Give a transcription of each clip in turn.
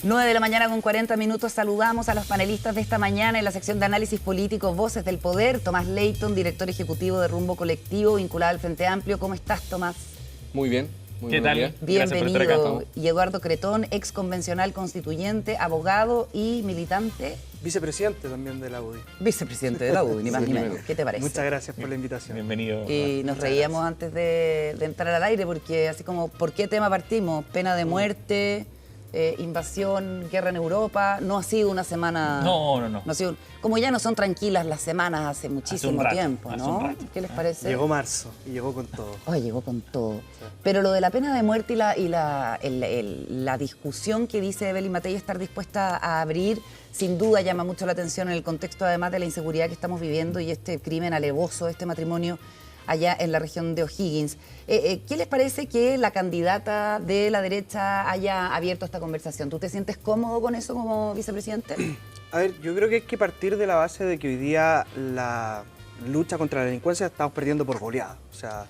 9 de la mañana con 40 minutos. Saludamos a los panelistas de esta mañana en la sección de análisis político Voces del Poder. Tomás Leighton, director ejecutivo de Rumbo Colectivo, vinculado al Frente Amplio. ¿Cómo estás, Tomás? Muy bien. Muy ¿Qué tal? bien. Bienvenido. Y Eduardo Cretón, ex convencional constituyente, abogado y militante. Vicepresidente también de la UDI. Vicepresidente de la UDI, ni más ni menos. ¿Qué te parece? Muchas gracias por la invitación. Bienvenido. Y nos reíamos antes de entrar al aire porque así como, ¿por qué tema partimos? Pena de muerte, invasión, guerra en Europa. No ha sido una semana... No. Ha sido, como ya no son tranquilas las semanas hace muchísimo tiempo, ¿no? ¿Qué les parece? Llegó marzo y llegó con todo. Ay, llegó con todo. Sí. Pero lo de la pena de muerte y la discusión que dice Evelyn Matei estar dispuesta a abrir, sin duda llama mucho la atención en el contexto además de la inseguridad que estamos viviendo y este crimen alevoso, este matrimonio allá en la región de O'Higgins. ¿Qué les parece que la candidata de la derecha haya abierto esta conversación? ¿Tú te sientes cómodo con eso como vicepresidente? A ver, yo creo que hay que partir de la base de que hoy día la lucha contra la delincuencia estamos perdiendo por goleada. O sea,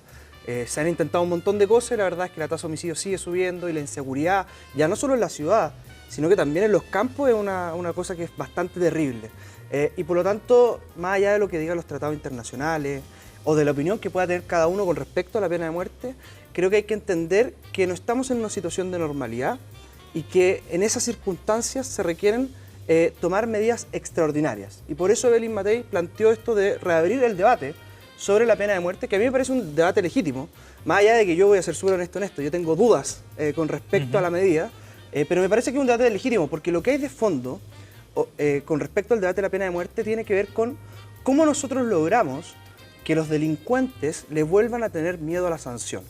se han intentado un montón de cosas y la verdad es que la tasa de homicidios sigue subiendo y la inseguridad, ya no solo en la ciudad, sino que también en los campos es una cosa que es bastante terrible. Y por lo tanto, más allá de lo que digan los tratados internacionales o de la opinión que pueda tener cada uno con respecto a la pena de muerte, creo que hay que entender que no estamos en una situación de normalidad y que en esas circunstancias se requieren tomar medidas extraordinarias. Y por eso Evelyn Matei planteó esto de reabrir el debate sobre la pena de muerte, que a mí me parece un debate legítimo, más allá de que yo voy a ser súper honesto en esto, yo tengo dudas con respecto a la medida, pero me parece que es un debate legítimo, porque lo que hay de fondo con respecto al debate de la pena de muerte tiene que ver con cómo nosotros logramos que los delincuentes le vuelvan a tener miedo a la sanción.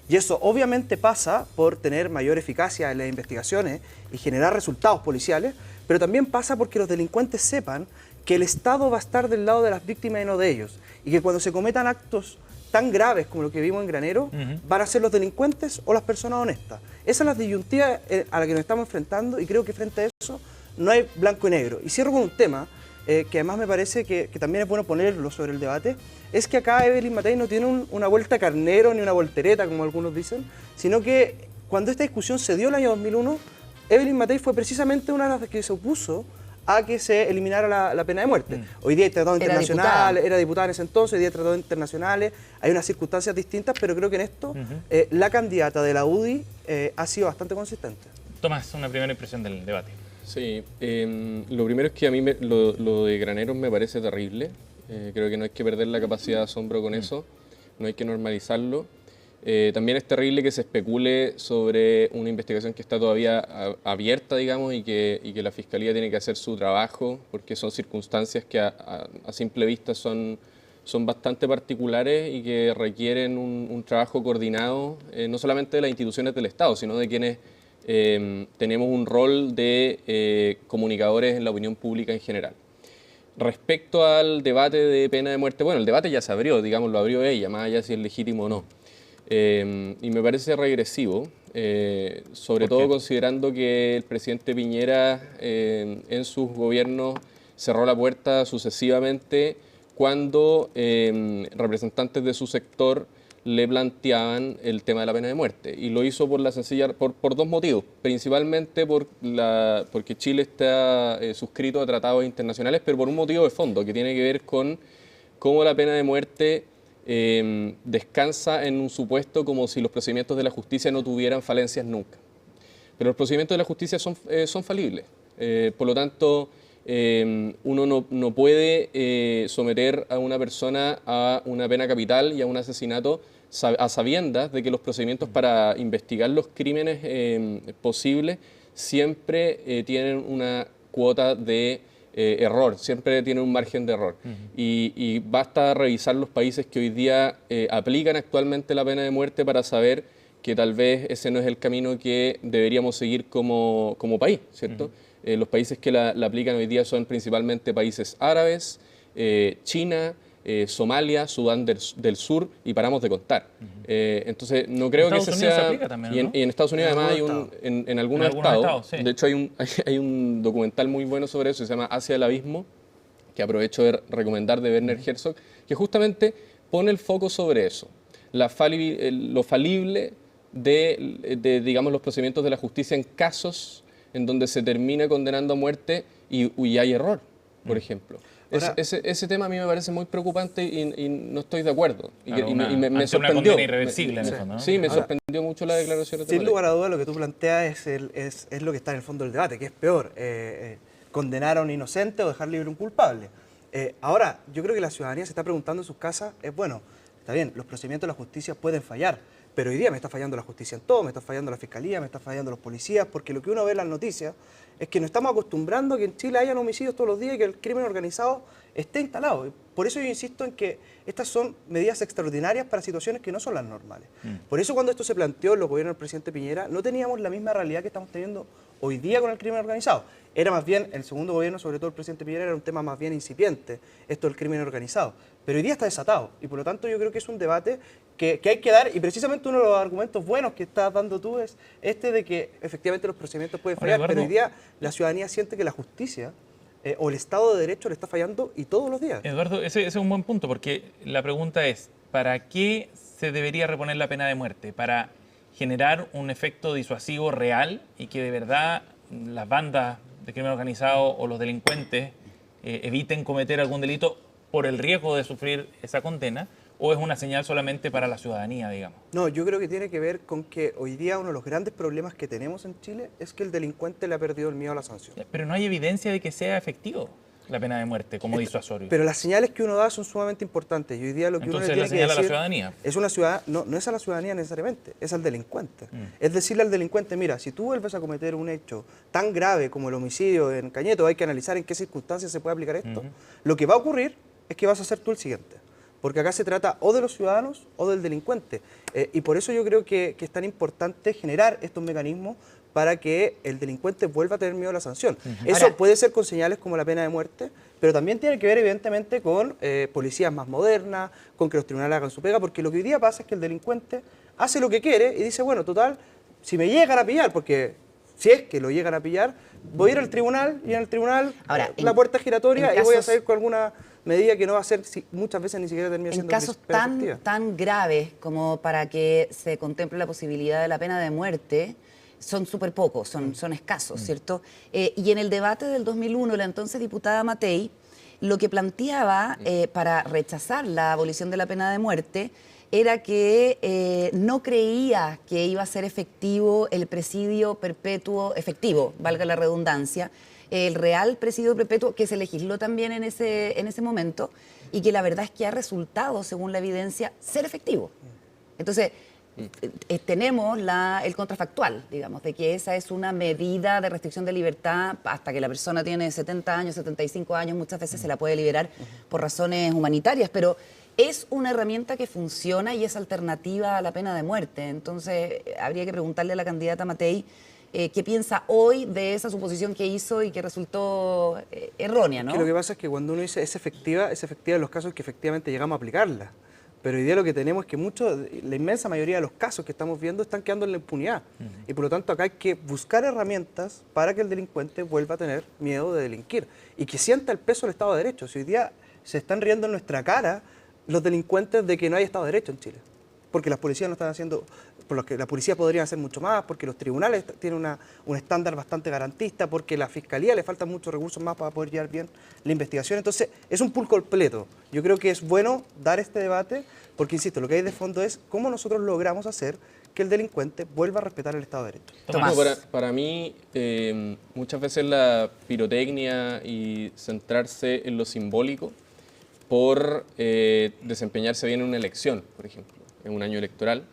Y eso obviamente pasa por tener mayor eficacia en las investigaciones y generar resultados policiales, pero también pasa porque los delincuentes sepan que el Estado va a estar del lado de las víctimas y no de ellos. Y que cuando se cometan actos tan graves como lo que vimos en Granero, van a ser los delincuentes o las personas honestas. Esa es la disyuntiva a la que nos estamos enfrentando y creo que frente a eso no hay blanco y negro. Y cierro con un tema que además me parece que también es bueno ponerlo sobre el debate, es que acá Evelyn Matei no tiene una vuelta carnero ni una voltereta, como algunos dicen, sino que cuando esta discusión se dio el año 2001, Evelyn Matei fue precisamente una de las que se opuso a que se eliminara la pena de muerte. Hoy día hay tratados internacionales, era diputada en ese entonces, hoy día hay tratados internacionales, hay unas circunstancias distintas, pero creo que en esto la candidata de la UDI ha sido bastante consistente. Tomás, una primera impresión del debate. Sí, lo primero es que a mí lo de Graneros me parece terrible. Creo que no hay que perder la capacidad de asombro con eso, no hay que normalizarlo. También es terrible que se especule sobre una investigación que está todavía abierta, digamos, y que la Fiscalía tiene que hacer su trabajo, porque son circunstancias que a simple vista son bastante particulares y que requieren un trabajo coordinado, no solamente de las instituciones del Estado, sino de quienes tenemos un rol de comunicadores en la opinión pública en general. Respecto al debate de pena de muerte, bueno, el debate ya se abrió, digamos, lo abrió ella, más allá de si es legítimo o no. Y me parece regresivo, sobre todo considerando que el presidente Piñera en sus gobiernos cerró la puerta sucesivamente cuando representantes de su sector le planteaban el tema de la pena de muerte. Y lo hizo por dos motivos, principalmente porque Chile está suscrito a tratados internacionales, pero por un motivo de fondo, que tiene que ver con cómo la pena de muerte descansa en un supuesto como si los procedimientos de la justicia no tuvieran falencias nunca. Pero los procedimientos de la justicia son falibles. Por lo tanto, uno no puede someter a una persona a una pena capital y a un asesinato a sabiendas de que los procedimientos para investigar los crímenes posibles siempre tienen una cuota de error, siempre tiene un margen de error. Y basta revisar los países que hoy día aplican actualmente la pena de muerte para saber que tal vez ese no es el camino que deberíamos seguir como país, ¿cierto? Los países que la aplican hoy día son principalmente países árabes, China, Somalia, Sudán del Sur y paramos de contar. Entonces no creo que ese sea... También, ¿no? Y en Estados Unidos además hay en algunos estados, sí. De hecho hay un documental muy bueno sobre eso, se llama Hacia el Abismo, que aprovecho de recomendar, de Werner Herzog, que justamente pone el foco sobre eso, lo falible de digamos, los procedimientos de la justicia en casos en donde se termina condenando a muerte y hay error, por ejemplo. Ahora, Ese tema a mí me parece muy preocupante y no estoy de acuerdo. Claro, Me ante sorprendió. una condena irreversible en el fondo, ¿no? Sí, me Ahora, sorprendió mucho la declaración de Sin Matei. lugar a duda, lo que tú planteas es lo que está en el fondo del debate, que es peor, condenar a un inocente o dejar libre a un culpable. Ahora, yo creo que la ciudadanía se está preguntando en sus casas, bueno, está bien, los procedimientos de la justicia pueden fallar, pero hoy día me está fallando la justicia en todo, me está fallando la fiscalía, me está fallando los policías, porque lo que uno ve en las noticias es que nos estamos acostumbrando a que en Chile hayan homicidios todos los días y que el crimen organizado esté instalado. Por eso yo insisto en que estas son medidas extraordinarias para situaciones que no son las normales. Por eso cuando esto se planteó en los gobiernos del presidente Piñera, no teníamos la misma realidad que estamos teniendo hoy día con el crimen organizado. Era más bien, el segundo gobierno, sobre todo el presidente Piñera, era un tema más bien incipiente, esto del crimen organizado. Pero hoy día está desatado y por lo tanto yo creo que es un debate que hay que dar, y precisamente uno de los argumentos buenos que estás dando tú es este de que efectivamente los procedimientos pueden fallar, Eduardo, pero hoy día la ciudadanía siente que la justicia o el Estado de Derecho le está fallando y todos los días. Eduardo, ese es un buen punto, porque la pregunta es, ¿para qué se debería reponer la pena de muerte? ¿Para generar un efecto disuasivo real y que de verdad las bandas de crimen organizado o los delincuentes eviten cometer algún delito por el riesgo de sufrir esa condena? ¿O es una señal solamente para la ciudadanía, digamos? No, yo creo que tiene que ver con que hoy día uno de los grandes problemas que tenemos en Chile es que el delincuente le ha perdido el miedo a la sanción. Pero no hay evidencia de que sea efectivo la pena de muerte como disuasorio. Pero las señales que uno da son sumamente importantes y hoy día lo que Entonces, uno le la tiene señal que a la decir ciudadanía. es una ciudad, no es a la ciudadanía necesariamente, es al delincuente. Es decirle al delincuente, mira, si tú vuelves a cometer un hecho tan grave como el homicidio en Cañeto, hay que analizar en qué circunstancias se puede aplicar esto. Lo que va a ocurrir es que vas a ser tú el siguiente. Porque acá se trata o de los ciudadanos o del delincuente. Y por eso yo creo que es tan importante generar estos mecanismos para que el delincuente vuelva a tener miedo a la sanción. Eso Ahora, puede ser con señales como la pena de muerte, pero también tiene que ver evidentemente con policías más modernas, con que los tribunales hagan su pega, porque lo que hoy día pasa es que el delincuente hace lo que quiere y dice, bueno, total, si me llegan a pillar, porque si es que lo llegan a pillar, voy a ir al tribunal y en el tribunal Ahora, la puerta es giratoria en y voy a casos- salir con alguna medida que no va a ser, muchas veces ni siquiera termina En siendo casos pena efectiva. tan graves como para que se contemple la posibilidad de la pena de muerte, son súper pocos, son escasos, ¿cierto? Y en el debate del 2001, la entonces diputada Matei, lo que planteaba para rechazar la abolición de la pena de muerte era que no creía que iba a ser efectivo el presidio perpetuo, efectivo, valga la redundancia, el real presidio perpetuo que se legisló también en ese momento y que la verdad es que ha resultado, según la evidencia, ser efectivo. Entonces, tenemos el contrafactual, digamos, de que esa es una medida de restricción de libertad hasta que la persona tiene 70 años, 75 años, muchas veces se la puede liberar por razones humanitarias, pero es una herramienta que funciona y es alternativa a la pena de muerte. Entonces, habría que preguntarle a la candidata Matei qué piensa hoy de esa suposición que hizo y que resultó errónea, ¿no? Que lo que pasa es que cuando uno dice es efectiva en los casos que efectivamente llegamos a aplicarla. Pero hoy día lo que tenemos es que la inmensa mayoría de los casos que estamos viendo están quedando en la impunidad. Y por lo tanto acá hay que buscar herramientas para que el delincuente vuelva a tener miedo de delinquir y que sienta el peso del Estado de Derecho. Si hoy día se están riendo en nuestra cara los delincuentes de que no hay Estado de Derecho en Chile. Porque las policías no están haciendo, por lo que la policía podría hacer mucho más, porque los tribunales tienen un estándar bastante garantista, porque a la fiscalía le faltan muchos recursos más para poder llevar bien la investigación. Entonces, es un pool completo. Yo creo que es bueno dar este debate, porque, insisto, lo que hay de fondo es cómo nosotros logramos hacer que el delincuente vuelva a respetar el Estado de Derecho. Tomás. No, para mí, muchas veces la pirotecnia y centrarse en lo simbólico por desempeñarse bien en una elección, por ejemplo, en un año electoral,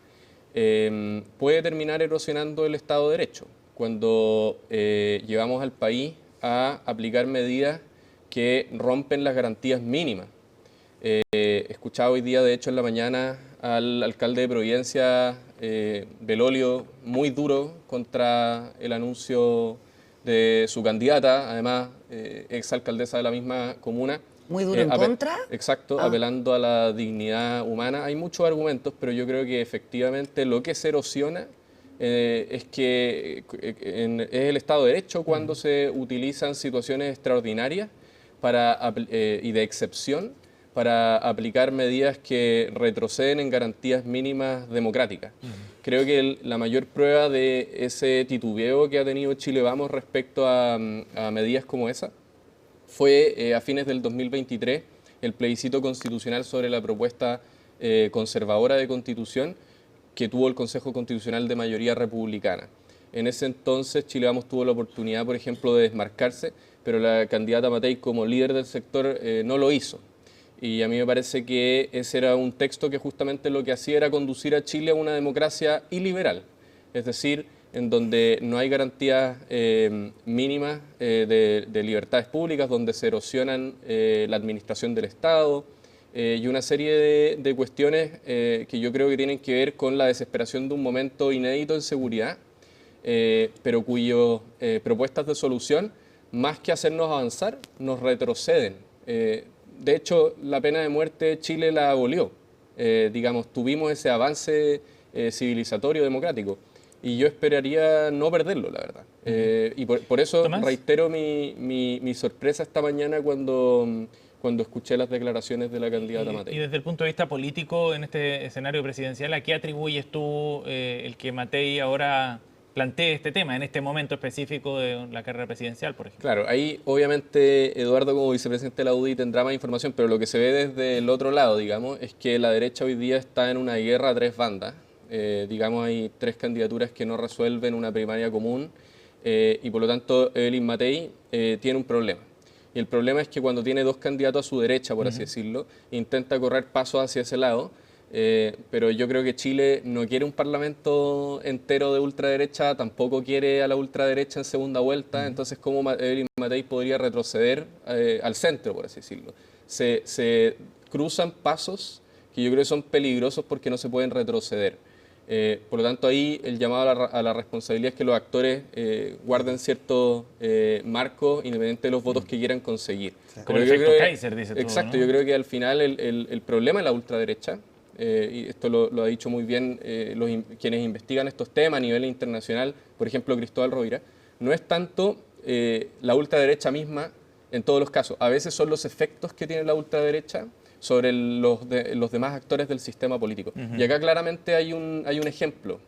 puede terminar erosionando el Estado de Derecho cuando llevamos al país a aplicar medidas que rompen las garantías mínimas. Escuchaba hoy día, de hecho, en la mañana al alcalde de Providencia, Belolio, muy duro contra el anuncio de su candidata, además exalcaldesa de la misma comuna. Muy duro en contra. Exacto, apelando a la dignidad humana. Hay muchos argumentos, pero yo creo que efectivamente lo que se erosiona es que es el Estado de Derecho cuando se utilizan situaciones extraordinarias y de excepción para aplicar medidas que retroceden en garantías mínimas democráticas. creo que la mayor prueba de ese titubeo que ha tenido Chile Vamos respecto a medidas como esa fue a fines del 2023 el plebiscito constitucional sobre la propuesta conservadora de constitución que tuvo el Consejo Constitucional de mayoría republicana. En ese entonces Chile Vamos tuvo la oportunidad, por ejemplo, de desmarcarse, pero la candidata Matei como líder del sector no lo hizo. Y a mí me parece que ese era un texto que justamente lo que hacía era conducir a Chile a una democracia iliberal, es decir, en donde no hay garantías mínimas de libertades públicas, donde se erosionan la administración del Estado y una serie de cuestiones que yo creo que tienen que ver con la desesperación de un momento inédito en seguridad, pero cuyas propuestas de solución, más que hacernos avanzar, nos retroceden. De hecho, la pena de muerte Chile la abolió. Digamos, tuvimos ese avance civilizatorio democrático. Y yo esperaría no perderlo, la verdad. Y por eso ¿Tomás? reitero mi sorpresa esta mañana cuando escuché las declaraciones de la candidata Matei. Y desde el punto de vista político, en este escenario presidencial, ¿a qué atribuyes tú el que Matei ahora plantee este tema, en este momento específico de la carrera presidencial, por ejemplo? Claro, ahí obviamente Eduardo como vicepresidente de la UDI tendrá más información, pero lo que se ve desde el otro lado, digamos, es que la derecha hoy día está en una guerra a tres bandas. Digamos, hay tres candidaturas que no resuelven una primaria común y por lo tanto Evelyn Matei tiene un problema. Y el problema es que cuando tiene dos candidatos a su derecha, por así decirlo, intenta correr pasos hacia ese lado, pero yo creo que Chile no quiere un parlamento entero de ultraderecha, tampoco quiere a la ultraderecha en segunda vuelta, entonces ¿cómo Evelyn Matei podría retroceder al centro, por así decirlo? Se cruzan pasos que yo creo que son peligrosos porque no se pueden retroceder. Por lo tanto, ahí el llamado a la responsabilidad es que los actores guarden ciertos marcos independiente de los votos que quieran conseguir. Como el efecto Kaiser, dice tú, exacto, ¿no? yo creo que al final el problema de la ultraderecha, y esto lo ha dicho muy bien quienes investigan estos temas a nivel internacional, por ejemplo Cristóbal Rovira, no es tanto la ultraderecha misma en todos los casos, a veces son los efectos que tiene la ultraderecha sobre los demás actores del sistema político. Y acá claramente hay un ejemplo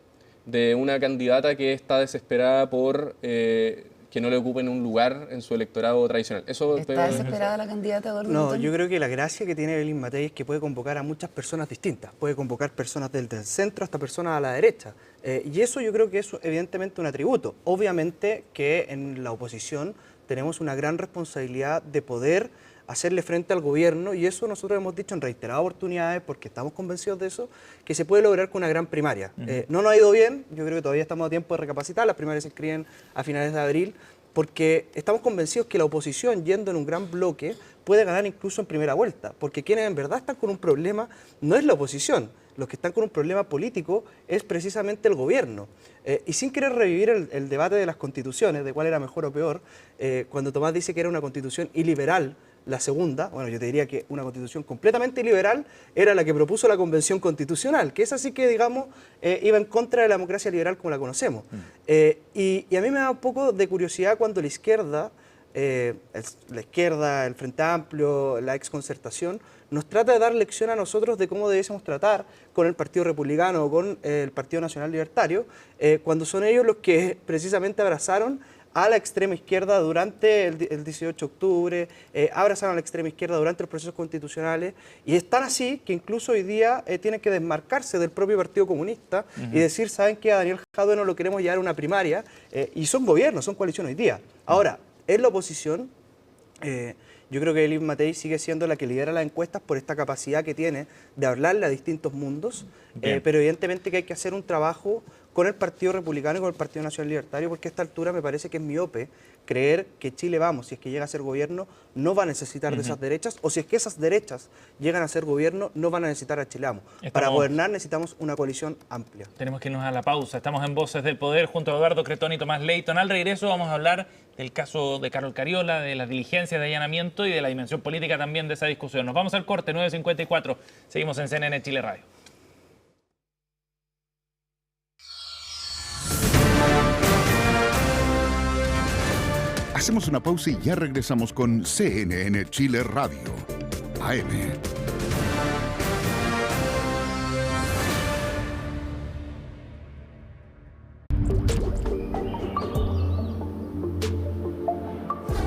de una candidata que está desesperada por que no le ocupen un lugar en su electorado tradicional. ¿Está desesperada la candidata, Eduardo? No, yo creo que la gracia que tiene Evelyn Matei es que puede convocar a muchas personas distintas. Puede convocar personas del centro hasta personas a la derecha. Y eso yo creo que es evidentemente un atributo. Obviamente que en la oposición tenemos una gran responsabilidad de poder hacerle frente al gobierno, y eso nosotros hemos dicho en reiteradas oportunidades, porque estamos convencidos de eso, que se puede lograr con una gran primaria. No nos ha ido bien, yo creo que todavía estamos a tiempo de recapacitar, las primarias se inscriben a finales de abril, porque estamos convencidos que la oposición, yendo en un gran bloque, puede ganar incluso en primera vuelta, porque quienes en verdad están con un problema no es la oposición, los que están con un problema político es precisamente el gobierno. Y sin querer revivir el debate de las constituciones, de cuál era mejor o peor, cuando Tomás dice que era una constitución iliberal, la segunda, bueno, yo te diría que una constitución completamente liberal era la que propuso la Convención Constitucional, que es así que, digamos, iba en contra de la democracia liberal como la conocemos. Y a mí me da un poco de curiosidad cuando la izquierda, el Frente Amplio, la exconcertación, nos trata de dar lección a nosotros de cómo debiésemos tratar con el Partido Republicano o con el Partido Nacional Libertario, cuando son ellos los que precisamente abrazaron a la extrema izquierda durante el 18 de octubre, abrazaron a la extrema izquierda durante los procesos constitucionales, y es tan así que incluso hoy día tienen que desmarcarse del propio Partido Comunista y decir, ¿saben qué? A Daniel Jadue no lo queremos llevar a una primaria, y son gobiernos, son coalición hoy día. Ahora, en la oposición, yo creo que Evelyn Matei sigue siendo la que lidera las encuestas por esta capacidad que tiene de hablarle a distintos mundos, pero evidentemente que hay que hacer un trabajo con el Partido Republicano y con el Partido Nacional Libertario, porque a esta altura me parece que es miope creer que Chile Vamos, si es que llega a ser gobierno, no va a necesitar de esas derechas, o si es que esas derechas llegan a ser gobierno, no van a necesitar a Chile Vamos. Para gobernar necesitamos una coalición amplia. Tenemos que irnos a la pausa. Estamos en Voces del Poder junto a Eduardo Cretón y Tomás Leighton. Al regreso vamos a hablar del caso de Carol Cariola, de las diligencias de allanamiento y de la dimensión política también de esa discusión. Nos vamos al corte, 9:54. Seguimos en CNN Chile Radio. Hacemos una pausa y ya regresamos con CNN Chile Radio, AM.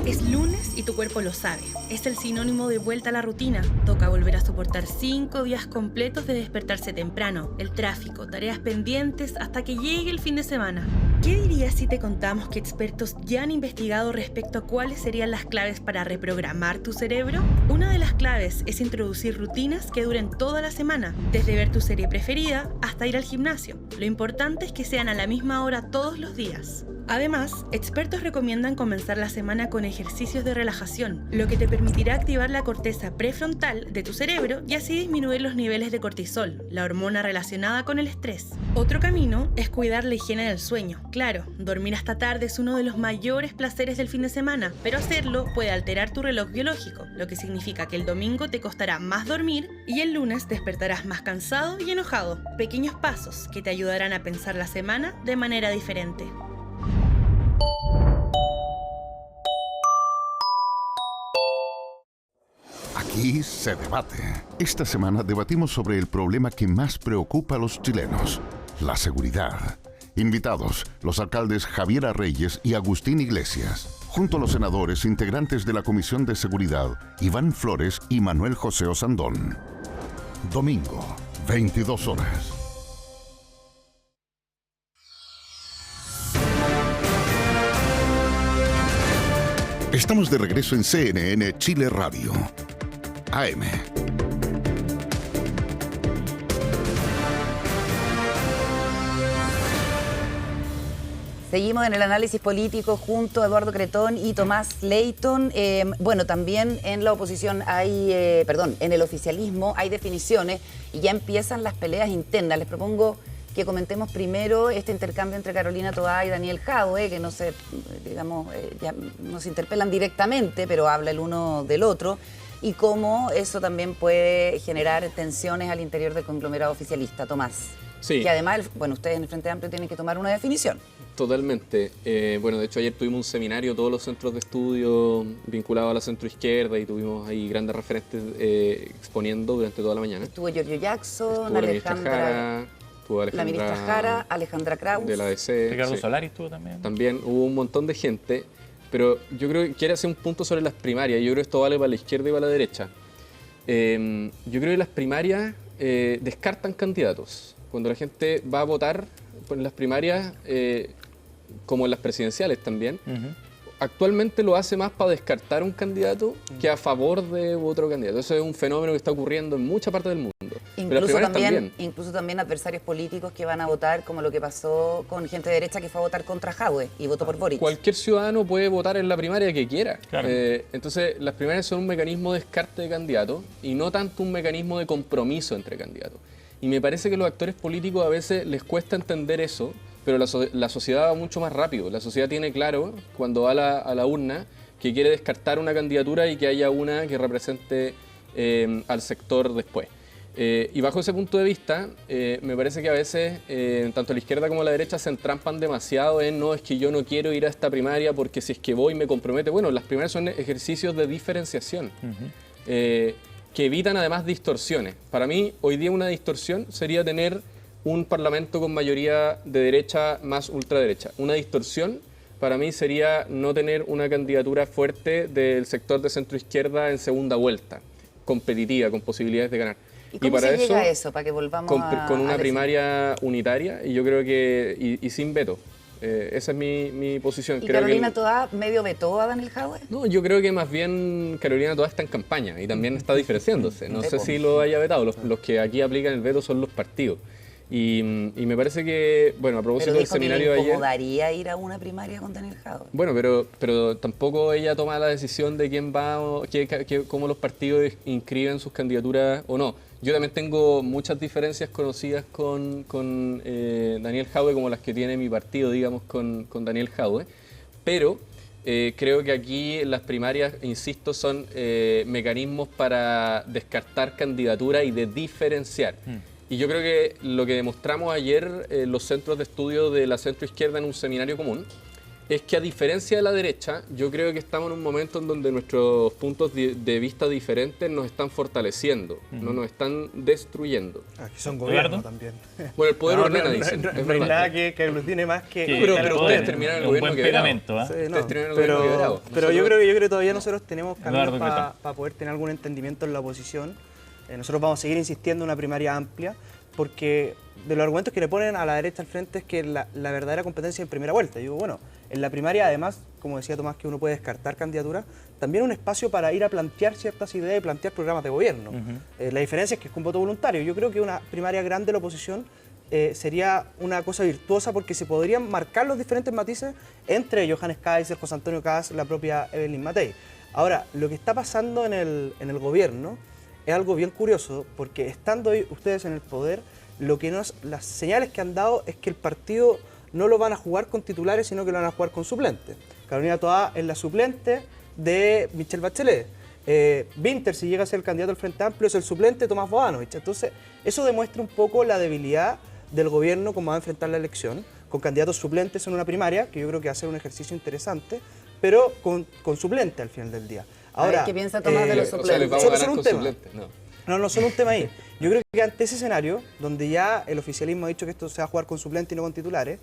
Es lunes y tu cuerpo lo sabe. Es el sinónimo de vuelta a la rutina. Toca volver a soportar 5 días completos de despertarse temprano, el tráfico, tareas pendientes hasta que llegue el fin de semana. ¿Qué dirías si te contamos que expertos ya han investigado respecto a cuáles serían las claves para reprogramar tu cerebro? Una de las claves es introducir rutinas que duren toda la semana, desde ver tu serie preferida hasta ir al gimnasio. Lo importante es que sean a la misma hora todos los días. Además, expertos recomiendan comenzar la semana con ejercicios de relajación, lo que te permitirá activar la corteza prefrontal de tu cerebro y así disminuir los niveles de cortisol, la hormona relacionada con el estrés. Otro camino es cuidar la higiene del sueño. Claro, dormir hasta tarde es uno de los mayores placeres del fin de semana, pero hacerlo puede alterar tu reloj biológico, lo que significa que el domingo te costará más dormir y el lunes despertarás más cansado y enojado. Pequeños pasos que te ayudarán a pensar la semana de manera diferente. Aquí se debate. Esta semana debatimos sobre el problema que más preocupa a los chilenos: la seguridad. Invitados, los alcaldes Javier Reyes y Agustín Iglesias, junto a los senadores integrantes de la Comisión de Seguridad, Iván Flores y Manuel José Osandón. Domingo, 22 horas. Estamos de regreso en CNN Chile Radio. AM. Seguimos en el análisis político junto a Eduardo Cretón y Tomás Leighton. Bueno, también en la oposición en el oficialismo hay definiciones y ya empiezan las peleas internas. Les propongo que comentemos primero este intercambio entre Carolina Toá y Daniel Jadwe, que no se, ya no se interpelan directamente, pero habla el uno del otro, y cómo eso también puede generar tensiones al interior del conglomerado oficialista. Tomás. Sí. Que además, ustedes en el Frente Amplio tienen que tomar una definición. Totalmente. De hecho ayer tuvimos un seminario, todos los centros de estudio vinculados a la centroizquierda, y tuvimos ahí grandes referentes exponiendo durante toda la mañana. Estuvo Giorgio Jackson, Estuvo la ministra Jara, Alejandra Kraus, de la ADC. Ricardo Solari estuvo también. También hubo un montón de gente, pero yo creo que quiere hacer un punto sobre las primarias. Yo creo que esto vale para la izquierda y para la derecha. Yo creo que las primarias descartan candidatos. Cuando la gente va a votar en las primarias, como en las presidenciales también, actualmente lo hace más para descartar un candidato que a favor de otro candidato. Eso es un fenómeno que está ocurriendo en mucha parte del mundo. Incluso también adversarios políticos que van a votar, como lo que pasó con gente de derecha que fue a votar contra Jadwe y votó por Boric. Cualquier ciudadano puede votar en la primaria que quiera. Claro. Entonces, las primarias son un mecanismo de descarte de candidatos y no tanto un mecanismo de compromiso entre candidatos. Y me parece que a los actores políticos a veces les cuesta entender eso, pero la sociedad va mucho más rápido. La sociedad tiene claro, cuando va a la urna, que quiere descartar una candidatura y que haya una que represente al sector después. Y bajo ese punto de vista, me parece que a veces, tanto la izquierda como la derecha se entrampan demasiado en no, es que yo no quiero ir a esta primaria porque si es que voy me compromete. Bueno, las primarias son ejercicios de diferenciación. Que evitan además distorsiones. Para mí, hoy día una distorsión sería tener un parlamento con mayoría de derecha más ultraderecha. Una distorsión para mí sería no tener una candidatura fuerte del sector de centroizquierda en segunda vuelta, competitiva, con posibilidades de ganar. ¿Y cómo para se llega a eso? Para que volvamos con una primaria unitaria, y yo creo que y sin veto. Esa es mi posición. ¿Y creo Carolina Toá medio vetó a Daniel Jadwe? No, yo creo que más bien Carolina Toá está en campaña y también está diferenciándose. No sé si lo haya vetado. Los que aquí aplican el veto son los partidos. Y me parece que, a propósito del seminario de ayer... ¿Pero incomodaría ir a una primaria con Daniel Jadwe? Bueno, pero tampoco ella toma la decisión de quién va, cómo los partidos inscriben sus candidaturas o no. Yo también tengo muchas diferencias conocidas con Daniel Jadwe, como las que tiene mi partido, digamos, con Daniel Jadwe. Pero creo que aquí las primarias, insisto, son mecanismos para descartar candidaturas y de diferenciar. Y yo creo que lo que demostramos ayer en los centros de estudio de la centroizquierda en un seminario común es que a diferencia de la derecha, yo creo que estamos en un momento en donde nuestros puntos de vista diferentes nos están fortaleciendo, no nos están destruyendo. Aquí son gobiernos ¿Eduardo? también. Bueno, el poder ordena, dicen. No es hay verdad. nada que aglutine más que... Que pero está el ustedes poder, terminaron el un gobierno buen quebrado. pegamento, ¿ah? Sí, Ustedes terminaron el gobierno quebrado. pero yo creo que todavía nosotros tenemos caminos Eduardo, para poder tener algún entendimiento en la oposición. Nosotros vamos a seguir insistiendo en una primaria amplia, porque de los argumentos que le ponen a la derecha al frente es que la verdadera competencia en primera vuelta. Yo digo, bueno, en la primaria además, como decía Tomás, que uno puede descartar candidaturas, también un espacio para ir a plantear ciertas ideas y plantear programas de gobierno. La diferencia es que es con voto voluntario. Yo creo que una primaria grande de la oposición sería una cosa virtuosa, porque se podrían marcar los diferentes matices entre Johannes Kaiser, José Antonio Kast, la propia Evelyn Matei. Ahora, lo que está pasando en el gobierno es algo bien curioso, porque estando hoy ustedes en el poder, las señales que han dado es que el partido no lo van a jugar con titulares, sino que lo van a jugar con suplentes. Carolina Toá es la suplente de Michelle Bachelet. Winter, si llega a ser el candidato al Frente Amplio, es el suplente de Tomás Bodanovich. Entonces, eso demuestra un poco la debilidad del gobierno, cómo va a enfrentar la elección, con candidatos suplentes en una primaria, que yo creo que va a ser un ejercicio interesante, pero con suplente al final del día. Ahora, ¿qué piensa Tomás de los O sea, suplentes? les vamos a ganar Son un con tema. suplentes. No. No son un tema ahí. Yo creo que ante ese escenario, donde ya el oficialismo ha dicho que esto se va a jugar con suplentes y no con titulares,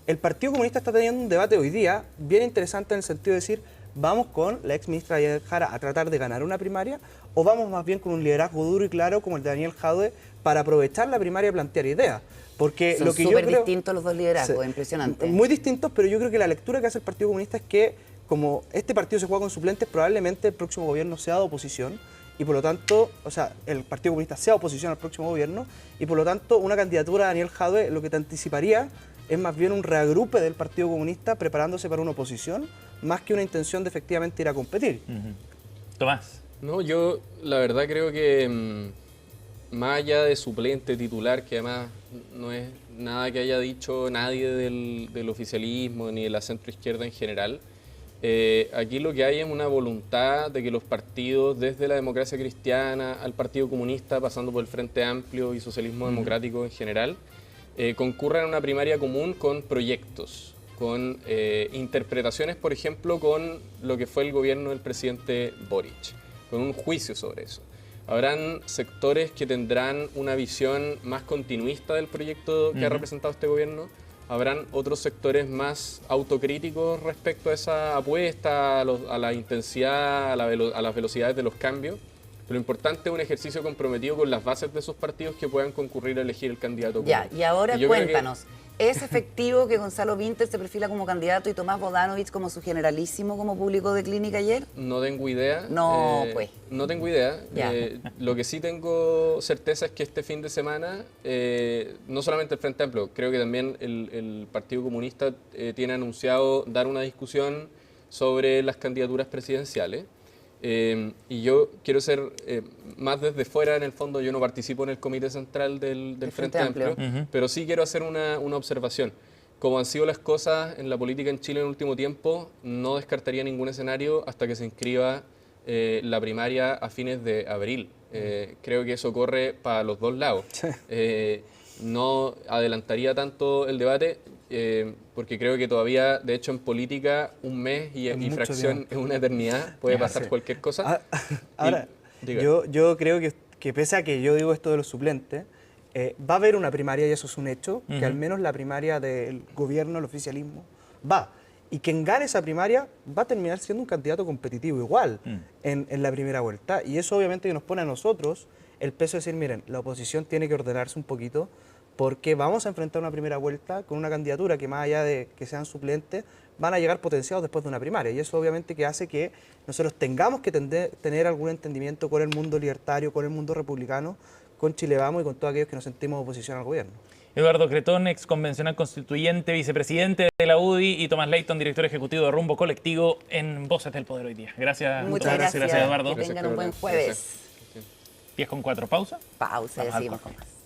el Partido Comunista está teniendo un debate hoy día bien interesante, en el sentido de decir, ¿vamos con la ex ministra Ayer Jara a tratar de ganar una primaria, o vamos más bien con un liderazgo duro y claro como el de Daniel Jadwe para aprovechar la primaria y plantear ideas? Porque Son lo que yo súper creo, distintos los dos liderazgos, Sí, impresionante. muy distintos, pero yo creo que la lectura que hace el Partido Comunista es que, como este partido se juega con suplentes, probablemente el próximo gobierno sea de oposición, y por lo tanto, o sea, el Partido Comunista sea oposición al próximo gobierno, y por lo tanto una candidatura de Daniel Jadwe lo que te anticiparía es más bien un reagrupe del Partido Comunista preparándose para una oposición, más que una intención de efectivamente ir a competir. Tomás. No, yo la verdad creo que más allá de suplente titular, que además no es nada que haya dicho nadie del oficialismo ni de la centroizquierda en general, aquí lo que hay es una voluntad de que los partidos, desde la democracia cristiana al Partido Comunista, pasando por el Frente Amplio y socialismo democrático en general, concurran a una primaria común con proyectos, con interpretaciones, por ejemplo, con lo que fue el gobierno del presidente Boric, con un juicio sobre eso. Habrán sectores que tendrán una visión más continuista del proyecto que ha representado este gobierno. Habrán otros sectores más autocríticos respecto a esa apuesta, a la intensidad, a las velocidades de los cambios. Pero lo importante es un ejercicio comprometido con las bases de esos partidos que puedan concurrir a elegir el candidato. Ya, y ahora yo creo que- cuéntanos, ¿es efectivo que Gonzalo Winter se perfila como candidato y Tomás Bodanovich como su generalísimo, como publicó de Clínica ayer? No tengo idea. No, pues. No tengo idea. Ya. Lo que sí tengo certeza es que este fin de semana, no solamente el Frente Amplio, creo que también el Partido Comunista tiene anunciado dar una discusión sobre las candidaturas presidenciales. Y yo quiero ser más desde fuera, en el fondo yo no participo en el comité central del Frente Amplio, pero sí quiero hacer una observación. Como han sido las cosas en la política en Chile en el último tiempo, no descartaría ningún escenario hasta que se inscriba la primaria a fines de abril. Creo que eso corre para los dos lados. No adelantaría tanto el debate, porque creo que todavía, de hecho, en política, un mes y mucho fracción tiempo. es una eternidad, puede pasar cualquier cosa. Ahora, diga. yo creo que pese a que yo digo esto de los suplentes, va a haber una primaria, y eso es un hecho, que al menos la primaria del gobierno, el oficialismo, va. Y quien gane esa primaria va a terminar siendo un candidato competitivo igual en la primera vuelta. Y eso obviamente que nos pone a nosotros el peso de decir, miren, la oposición tiene que ordenarse un poquito, porque vamos a enfrentar una primera vuelta con una candidatura que, más allá de que sean suplentes, van a llegar potenciados después de una primaria. Y eso obviamente que hace que nosotros tengamos que tener algún entendimiento con el mundo libertario, con el mundo republicano, con Chile Vamos y con todos aquellos que nos sentimos oposición al gobierno. Eduardo Cretón, ex convencional constituyente, vicepresidente de la UDI, y Tomás Leighton, director ejecutivo de Rumbo Colectivo, en Voces del Poder hoy día. Gracias, Muchas Tomás. gracias. Gracias, Eduardo. Que tengan un buen jueves. 10:04, pausa. Pausa, Vamos al seguimos corte. con más.